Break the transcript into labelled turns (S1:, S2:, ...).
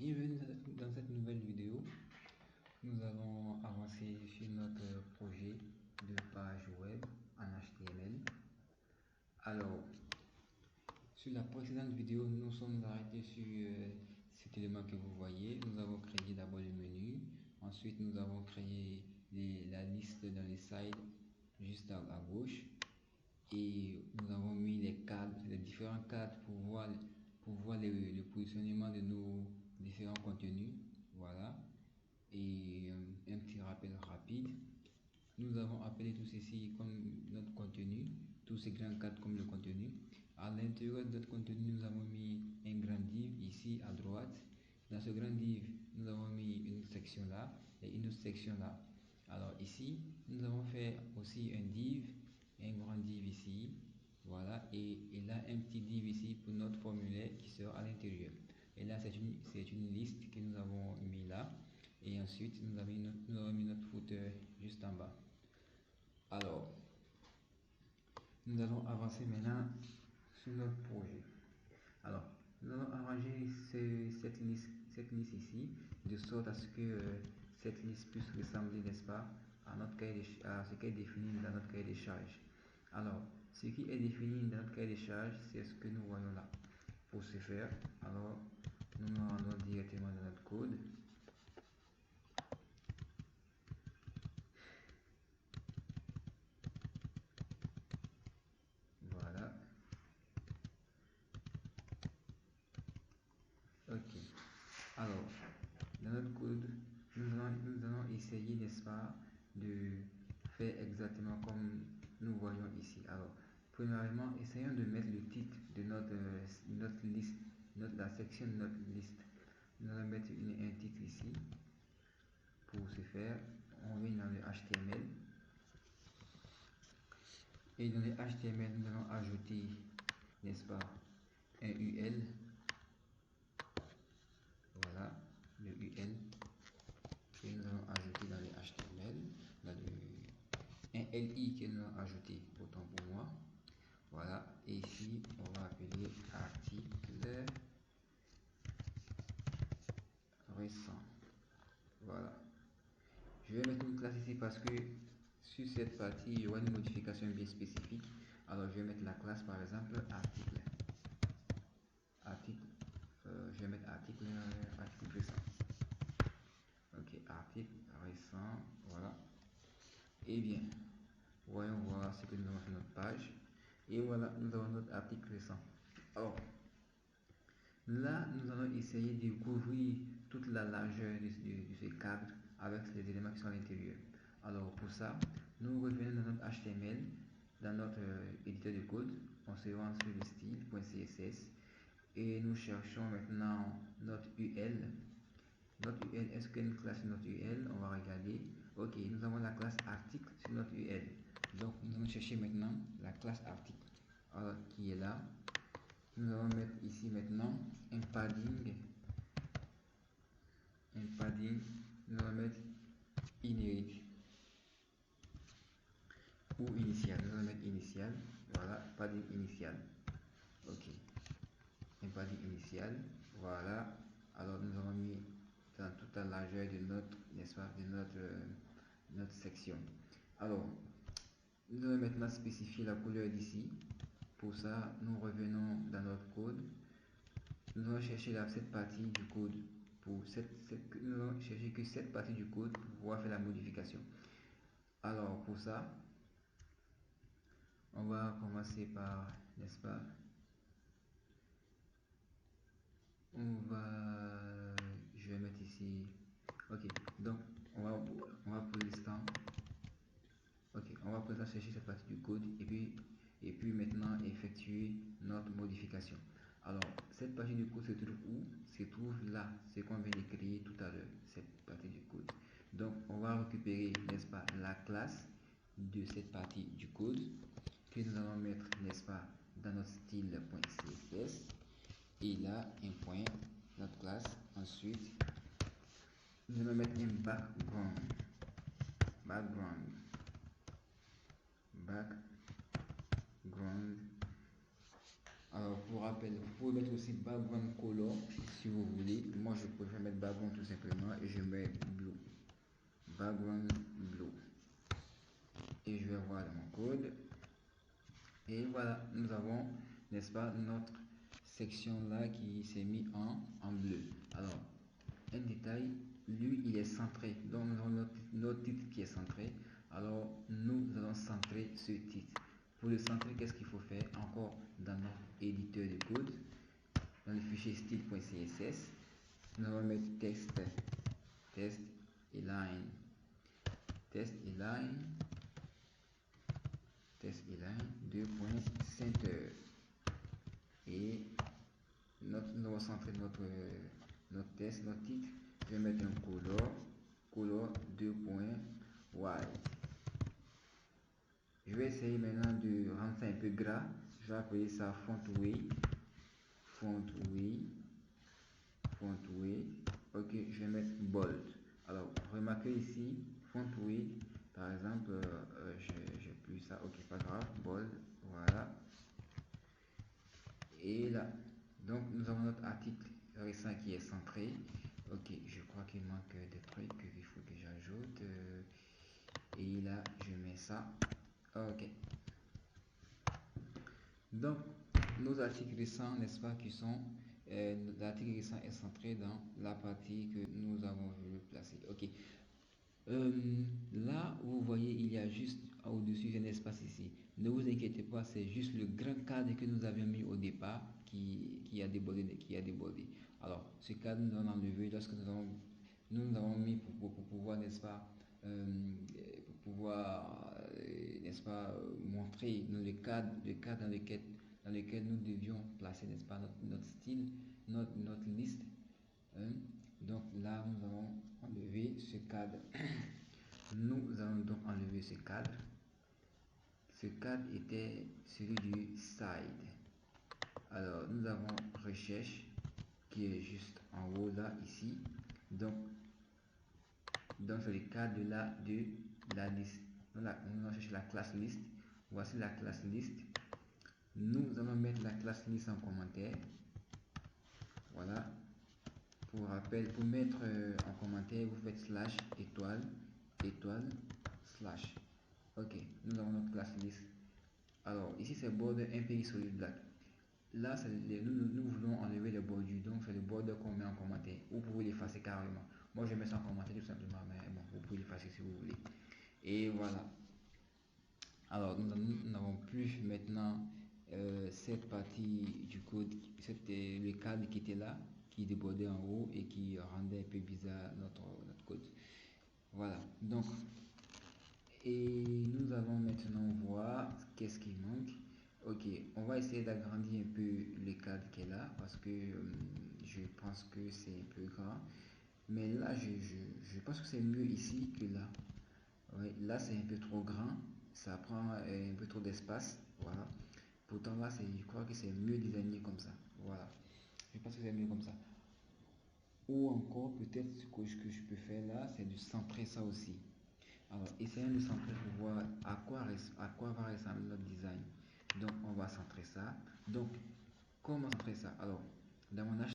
S1: Bienvenue dans cette nouvelle vidéo. Nous allons avancer sur notre projet de page web en HTML. Alors, sur la précédente vidéo, nous sommes arrêtés sur cet élément que vous voyez. Nous avons créé d'abord le menu. Ensuite, nous avons créé la liste dans les sides juste à gauche. Et nous avons mis les cadres, les différents cadres pour voir le positionnement de nos différents contenus. Voilà. Et un petit rappel rapide. Nous avons appelé tout ceci comme notre contenu, tous ces grands cadres comme le contenu. À l'intérieur de notre contenu, nous avons mis un grand div ici à droite. Dans ce grand div, nous avons mis une section là et une autre section là. Alors ici, nous avons fait aussi un div, un grand div ici. Voilà, et là un petit div ici pour notre formulaire qui sera à l'intérieur. Et là, c'est une liste que nous avons mis là. Et ensuite, nous avons mis notre footer juste en bas. Alors, nous allons avancer maintenant sur notre projet. Alors, nous allons arranger cette liste ici, de sorte à ce que cette liste puisse ressembler, n'est-ce pas, à ce qui est défini dans notre cahier des charges. Alors, ce qui est défini dans notre cahier des charges, c'est ce que nous voyons là. Pour ce faire, alors, nous nous rendons directement dans notre code. Voilà. Ok. Alors, dans notre code, nous allons essayer, n'est-ce pas, de faire exactement comme nous voyons ici. Alors, premièrement, essayons de mettre le titre de notre liste, la section de notre liste. Nous allons mettre un titre ici. Pour ce faire, on vient dans le HTML. Et dans le HTML, nous allons ajouter, n'est-ce pas, un UL. Voilà, le UL que nous allons ajouter dans le HTML. Un LI que nous allons ajouter, autant pour moi. Voilà, et ici, on va appeler article récent. Voilà. Je vais mettre une classe ici parce que sur cette partie, il y aura une modification bien spécifique. Alors, je vais mettre la classe, par exemple, article. Je vais mettre article récent. Ok, article récent, voilà. Et bien, voyons voir ce que nous avons sur notre page. Et voilà, nous avons notre article récent. Alors, là, nous allons essayer de couvrir toute la largeur de ce cadre avec les éléments qui sont à l'intérieur. Alors, pour ça, nous revenons dans notre HTML, dans notre éditeur de code. On se rend sur le style.css et nous cherchons maintenant notre UL. Notre UL, est-ce qu'il y a une classe sur notre UL? On va regarder. Ok, nous avons la classe article sur notre UL. Donc, nous allons chercher maintenant la classe article. Alors, qui est là. Nous allons mettre ici maintenant un padding. Nous allons mettre inherit ou initial. Nous allons mettre initial. Voilà, padding initial. Ok. Un padding initial. Voilà. Alors, nous avons mis dans toute la largeur de notre, n'est-ce pas, de notre section. Alors, nous allons maintenant spécifier la couleur d'ici. Pour ça, nous revenons dans notre code. Nous allons chercher cette partie du code. Nous allons chercher que cette partie du code pour pouvoir faire la modification. Alors, pour ça, on va commencer par, n'est-ce pas, je vais mettre ici, ok, donc on va pour l'instant, ok, on va pour l'instant chercher cette partie du code et puis maintenant effectuer notre modification. Alors, cette partie du code se trouve où? Se trouve là, ce qu'on vient de créer tout à l'heure, cette partie du code. Donc, on va récupérer, n'est-ce pas, la classe de cette partie du code que nous allons mettre, n'est-ce pas, dans notre style.css. Et là, un point, notre classe. Ensuite, nous allons mettre un background. Alors, pour rappel, vous pouvez mettre aussi background color si vous voulez. voulez. Moi, je préfère mettre background tout simplement et je mets blue. Background blue. Et je vais voir mon code. Et voilà, nous avons, n'est-ce pas, notre section là qui s'est mis en bleu. Alors, un détail, lui, il est centré. Donc, nous avons notre titre qui est centré. Alors, nous allons centrer ce titre. Pour le centrer, qu'est-ce qu'il faut faire? Encore dans notre éditeur de code, dans le fichier style.css, nous allons mettre test align, center et nous allons centrer notre test, notre titre. Je vais mettre un color 2.white. Je vais essayer maintenant de rendre ça un peu gras. Je vais appeler ça font weight. Ok, je vais mettre bold. Alors remarquez ici font weight, par exemple, j'ai plus ça. Ok, pas grave, bold, voilà. Et là, donc nous avons notre article récent qui est centré. Ok, je crois qu'il manque des trucs qu'il faut que j'ajoute. Et là, je mets ça. Ok. Donc, nos articles récents, n'est-ce pas, qui sont l'article récent est centré dans la partie que nous avons voulu placer. Ok. Là, vous voyez, il y a juste au-dessus un espace ici. Ne vous inquiétez pas, c'est juste le grand cadre que nous avions mis au départ qui a débordé. Alors, ce cadre, nous allons enlever lorsque nous avons mis pour pouvoir, n'est-ce pas, n'est-ce pas, montrer le cadre dans lequel nous devions placer, n'est-ce pas, notre style, notre liste. Donc là, nous allons enlever ce cadre. Nous allons donc enlever ce cadre. Ce cadre était celui du side. Alors, nous avons recherche qui est juste en haut là, ici. Donc c'est le cadre de la liste. Nous allons chercher la classe liste. Voici la classe liste. Nous allons mettre la classe liste en commentaire. Voilà. Pour rappel, pour mettre en commentaire, vous faites slash étoile slash. Ok, nous avons notre classe liste. Alors, ici c'est border imperi solid black. Là, nous voulons enlever les bordures, donc c'est le border qu'on met en commentaire. Vous pouvez l'effacer carrément. Moi, je mets ça en commentaire tout simplement, mais bon, vous pouvez l'effacer si vous voulez. Et voilà. Alors, nous n'avons plus maintenant cette partie du code, le cadre qui était là, qui débordait en haut et qui rendait un peu bizarre notre code. Voilà. Donc, et nous allons maintenant voir qu'est-ce qui manque. Ok, on va essayer d'agrandir un peu le cadre qui est là parce que je pense que c'est un peu grand. Mais là, je pense que c'est mieux ici que là. Ouais, là, c'est un peu trop grand. Ça prend un peu trop d'espace. Voilà. Pourtant, là, je crois que c'est mieux designé comme ça. Voilà. Je pense que c'est mieux comme ça. Ou encore, peut-être ce que je peux faire là, c'est de centrer ça aussi. Alors, essayons de centrer pour voir à quoi va ressembler notre design. Donc, on va centrer ça. Donc, comment centrer ça? Alors, dans mon